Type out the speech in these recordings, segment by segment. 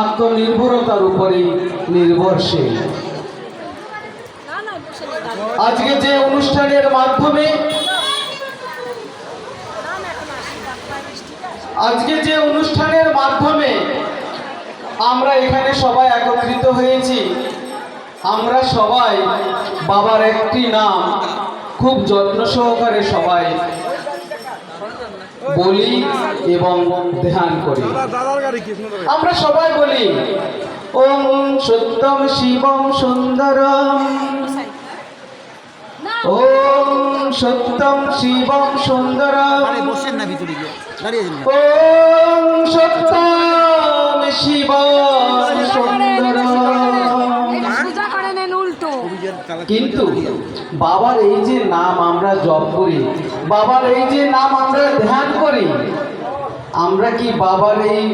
আত্মনির্ভরতার উপরে নির্ভরশীল। আজকে যে অনুষ্ঠানের মাধ্যমে আমরা এখানে সবাই একত্রিত হয়েছি, আমরা সবাই বাবার একটি নাম খুব যত্ন সহকারে সবাই বলি এবং ধ্যান করি। আমরা সবাই বলি ওম সত্যম শিবম সুন্দরম, ওম সত্যম শিবম সুন্দরম, ওম সত্যম শিবম সুন্দরম। কিন্তু বাবার এই যে নাম আমরা জপ করি, বাবার এই যে নাম আমরা ধ্যান করি, আমরা কি বাবার এই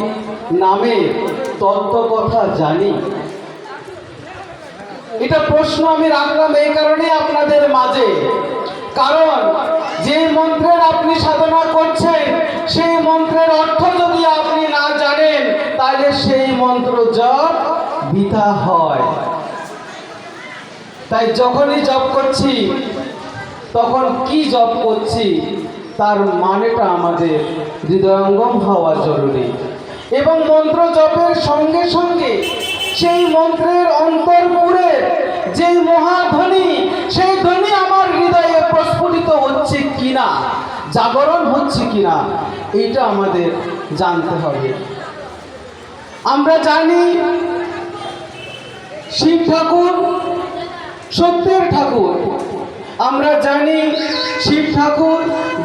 নামের তত্ত্ব কথা জানি? এটা প্রশ্ন আমি রাখলাম এই কারণে আপনাদের মাঝে, কারণ যে মন্ত্রের আপনি সাধনা করছেন সেই মন্ত্রের অর্থ যদি আপনি না জানেন তাহলে সেই মন্ত্র জপ বৃথা হয়। তাই যখনই জপ করছি তখন কি জপ করছি তার মানেটা আমাদের হৃদয়ঙ্গম হওয়া জরুরি, এবং মন্ত্র জপের সঙ্গে সঙ্গে সেই মন্ত্রের অন্তর্পুরে যে মহাধ্বনি, সেই ধ্বনি আমার হৃদয়ে প্রস্ফুটিত হচ্ছে কিনা, জাগরণ হচ্ছে কিনা, এইটা আমাদের জানতে হবে। আমরা জানি শিব ঠাকুর সত্যের ঠাকুর, আমরা জানি শিব ঠাকুর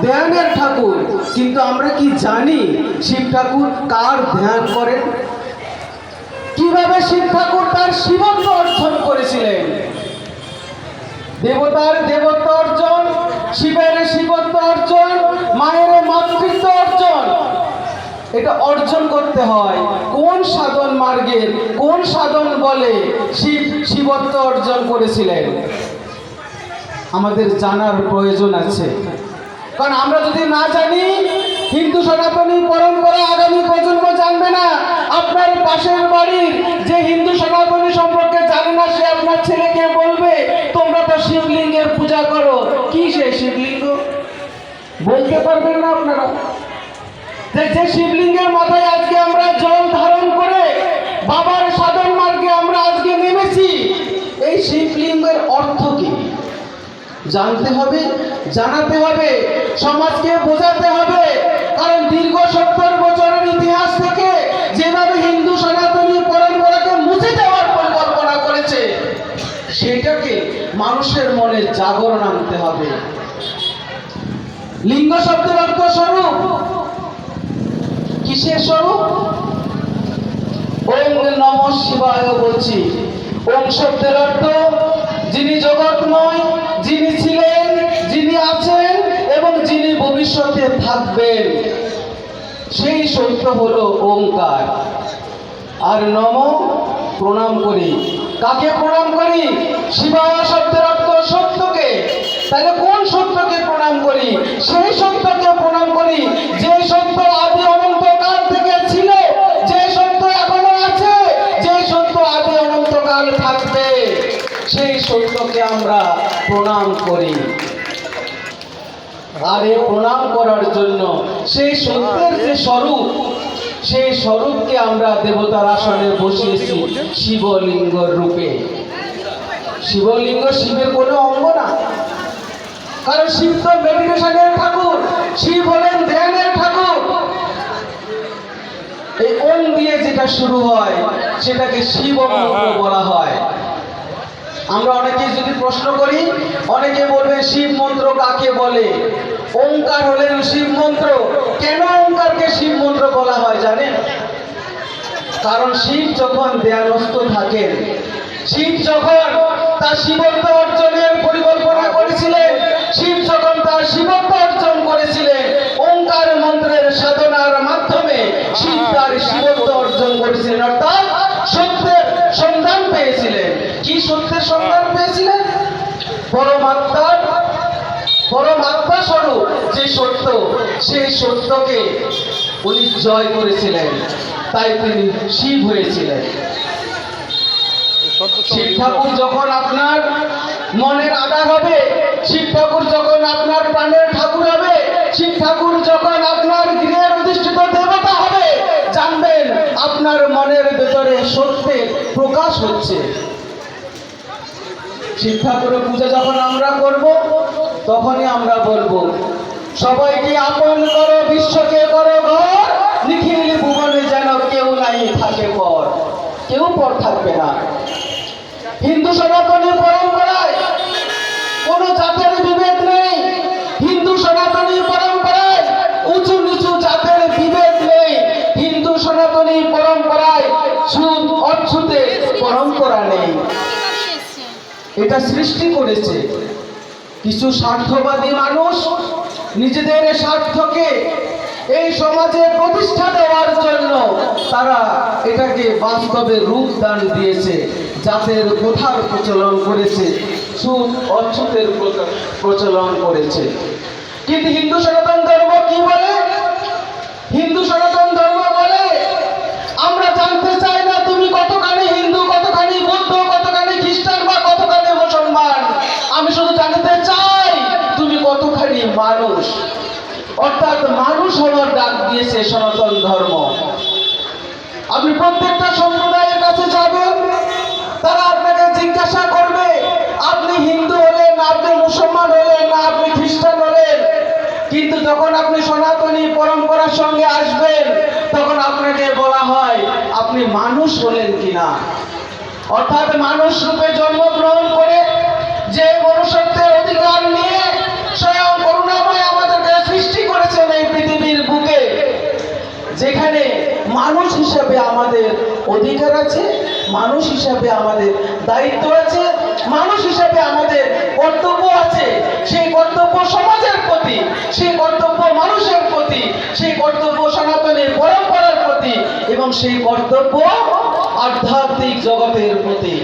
ধ্যানের ঠাকুর, কিন্তু আমরা কি জানি শিব ঠাকুর কার ধ্যান করেন? কিভাবে শিব ঠাকুর তার শিবত্ব অর্জন করেছিলেন? দেবতার দেবত্ব অর্জন, শিবের শিবত্ব অর্জন, মায়ের মাতৃত্ব অর্জন, এটা অর্জন করতে হয় কোন সাধন মার্গের, কোন সাধন বলে শিব শিবত্ব অর্জন করেছিলেন আমাদের জানার প্রয়োজন আছে। কারণ আমরা যদি না জানি, হিন্দু সনাতনী পরম্পরা আগামী প্রজন্ম জানবে না। আপনার পাশের বাড়ির যে হিন্দু সনাতনী সম্পর্কে জানে না, সে আপনার ছেলেকে বলবে তোমরা তো শিবলিঙ্গের পূজা করো। কি সে শিবলিঙ্গ বলতে পারবেন না আপনারা? যে শিবলিঙ্গের মাথায় আজকে আমরা জল ধারণ করে বাবার সাধন মার্গে আমরা আজকে নেমেছি, এই শিবলিঙ্গের অর্থ কি জানতে হবে, জানাতে হবে, সমাজকে বোঝাতে হবে। কারণ দীর্ঘ 70 বছরের ইতিহাস থেকে যেভাবে হিন্দু সনাতনী পরম্পরাকে মুছে দেওয়ার পরিকল্পনা করেছে, সেটাকে মানুষের মনে জাগরণ আনতে হবে। লিঙ্গ শব্দের অর্থ স্বরূপ। কিসের স্বরূপ? ওম নমঃ শিবায় বলছি। ওম শব্দের অর্থ যিনি জগৎময়, যিনি ছিলেন, যিনি আছেন এবং যিনি ভবিষ্যতে থাকবেন, সেই সত্য হলো ওঙ্কার। আর নম প্রণাম করি। কাকে প্রণাম করি? শিবায় শব্দের অর্থ সত্যকে। তাহলে কোন সত্যকে প্রণাম করি? সেই সত্যকে প্রণাম করি যে সত্য আদি অনন্তকাল থেকে ছিল, যে সত্য এখনো আছে, যে সত্য আদি অনন্তকাল থাকবে, সেই সত্যকে আমরা প্রণাম করি। আর এই প্রণাম করার জন্য সেই সত্যের যে স্বরূপ, সেই স্বরূপকে আমরা দেবতার আসনে বসিয়েছি শিবলিঙ্গ রূপে। শিবলিঙ্গ শিবের কোনো অঙ্গ না, কারণ শিব তো মেডিটেশনের ঠাকুর, শিব হলেন ধ্যানের ঠাকুর। এই ওম দিয়ে যেটা শুরু হয় সেটাকে শিব মন্ত্র বলা হয়। আমরা অনেকে যদি প্রশ্ন করি, অনেকে বলবে শিব মন্ত্র কাকে বলে? ওঙ্কার হলেন শিব মন্ত্র। কেন ওঙ্কারকে শিব মন্ত্র বলা হয় জানেন? কারণ শিব যখন ধ্যানস্থ থাকেন, শিব যখন তার শিবত্ব অর্জনের পরিকল্পনা করেছিলেন, শিব যখন তার শিবত্ব অর্জন করেছিলেন, ওঙ্কার মন্ত্রের সাধনার মাধ্যমে শিব তার শিবত্ব অর্জন করেছিলেন, অর্থাৎ সত্যের সন্ধান পেয়েছিলেন। কি সত্যের সন্ধান পেয়েছিলেন? পরমাত্মা স্বরূপ যে সত্য, সেই সত্যকে উনি জয় করেছিলেন, তাই তিনি শিব হয়েছিলেন। শিব ঠাকুর যখন আপনার মনের আধার হবে, শিব ঠাকুর যখন আপনার প্রাণের ঠাকুর হবে, শিব ঠাকুর যখন আপনার গৃহের অধিষ্ঠিত দেবতা হবে, জানবেন আপনার মনের ভেতরে সত্যের প্রকাশ হচ্ছে। শিব ঠাকুরের পূজা যখন আমরা করব, তখনই আমরা বলবো, সবাইকে আপন করো, বিশ্বকে করো ঘর, নিখিল ভুবনে যেন কেউ নাই থাকে পর। কেউ পর থাকবে না। হিন্দু সনাতনী পরম্পরায় কোনো জাতের বিভেদ নেই। হিন্দু সনাতনী পরম্পরায় উঁচু নিচু জাতের বিভেদ নেই। হিন্দু সনাতনী পরম্পরায় ছুত অছুতের পরম্পরা নেই। এটা সৃষ্টি করেছে কিছু স্বার্থবাদী মানুষ, নিজেদের স্বার্থকে এই সমাজে প্রতিষ্ঠা দেওয়ার জন্য তারা এটাকে বাস্তবে রূপ দান দিয়েছে, জাতের প্রথার প্রচলন করেছে, ছুত অছুতের প্রচলন করেছে। কিন্তু হিন্দু সনাতন ধর্ম কি বলে? হিন্দু সনাতন ধর্ম বলে, আমরা জানতে চাই না তুমি কতখানি হিন্দু, কতখানি বৌদ্ধ, কতখানি খ্রিস্টান বা কতখানি মুসলমান। আমি শুধু জানতে চাই তুমি কতখানি মানুষ। অর্থাৎ মানুষ হওয়ার ডাক দিয়েছে সনাতন ধর্ম। আপনি প্রত্যেকটা সম্প্রদায়ের কাছে যাবেন, তারা আপনাকে জিজ্ঞাসা করবে আপনি হিন্দু হলেন না, আপনি মুসলমান হলেন না, আপনি খ্রিস্টান হলেন। কিন্তু যখন আপনি সনাতনী পরম্পরার সঙ্গে আসবেন, তখন আপনাকে বলা হয় আপনি মানুষ হলেন কিনা। অর্থাৎ মানুষ রূপে জন্মগ্রহণ করে যে মনুষ্যত্বের অধিকার নিয়ে স্বয়ং করুণাময় আমাদেরকে সৃষ্টি করেছেন এই পৃথিবীর বুকে, যেখানে মানুষ হিসাবে আমাদের অধিকার আছে, মানুষ হিসাবে আমাদের দায়িত্ব আছে, মানুষ হিসাবে আমাদের কর্তব্য আছে। সেই কর্তব্য সমাজের প্রতি, সেই কর্তব্য মানুষের প্রতি, সেই কর্তব্য সনাতনের পরম্পরার প্রতি, এবং সেই কর্তব্য আধ্যাত্মিক জগতের প্রতি।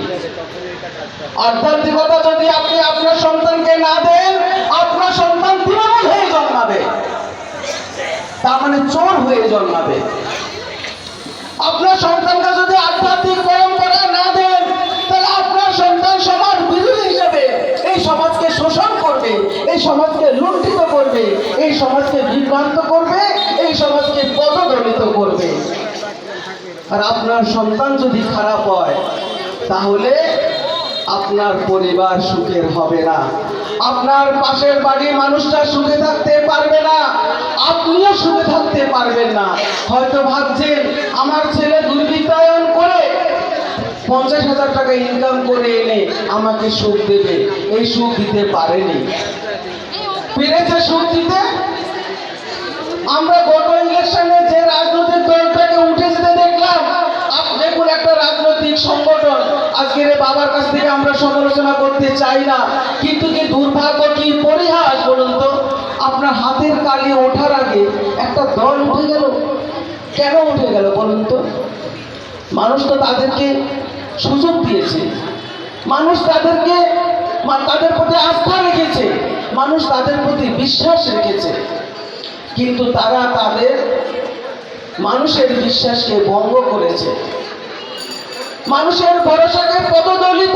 আধ্যাত্মিকতা যদি আপনি আপনার সন্তানকে না দেন, আপনার সন্তান তৃণমূল হয়ে জন্মাবে, তার মানে চোর হয়ে জন্মাবে। আপনার সন্তানকে যদি আধ্যাত্মিক পরম্পরা না দেন, তাহলে আপনার সন্তান সমাজ বিরোধী হিসেবে এই সমাজকে শোষণ করবে, এই সমাজকে লুণ্ঠিত করবে, এই সমাজকে বিভ্রান্ত করবে, এই সমাজকে পদদলিত করবে। আর আপনার সন্তান যদি খারাপ হয়, তাহলে আপনার পরিবার সুখের হবে না, আপনার পাশের বাড়ির মানুষটা সুখে থাকতে পারবে না, আপনিও সুখে থাকতে পারবেন না। হয়তো ভাবছেন আমার ছেলে দুর্বৃত্তায়ন করে 50,000 টাকা ইনকাম করে এনে আমাকে সুখ দেবে, এই সুখ দিতে পারেনি। পেরেছে সুখ দিতে? আমরা গত ইলেকশনে যে রাজনৈতিক দলটাকে উঠে যেতে দেখলাম, দেখুন একটা রাজনৈতিক সংগঠন, আজকের বাবার কাছ থেকে আমরা সমালোচনা করতে চাই না, কিন্তু কি দুর্ভাগ্য, কি পরিহাস বলুন তো, আপনার হাতের কালি ওঠার আগে একটা দল উঠে গেল। কেন উঠে গেল বলুন তো? মানুষ তো তাদেরকে সুযোগ দিয়েছে, মানুষ তাদেরকে তাদের প্রতি আস্থা রেখেছে, মানুষ তাদের প্রতি বিশ্বাস রেখেছে, কিন্তু তারা তাদের মানুষের বিশ্বাসকে ভঙ্গ করেছে, মানুষের ভরসাকে পদদলিত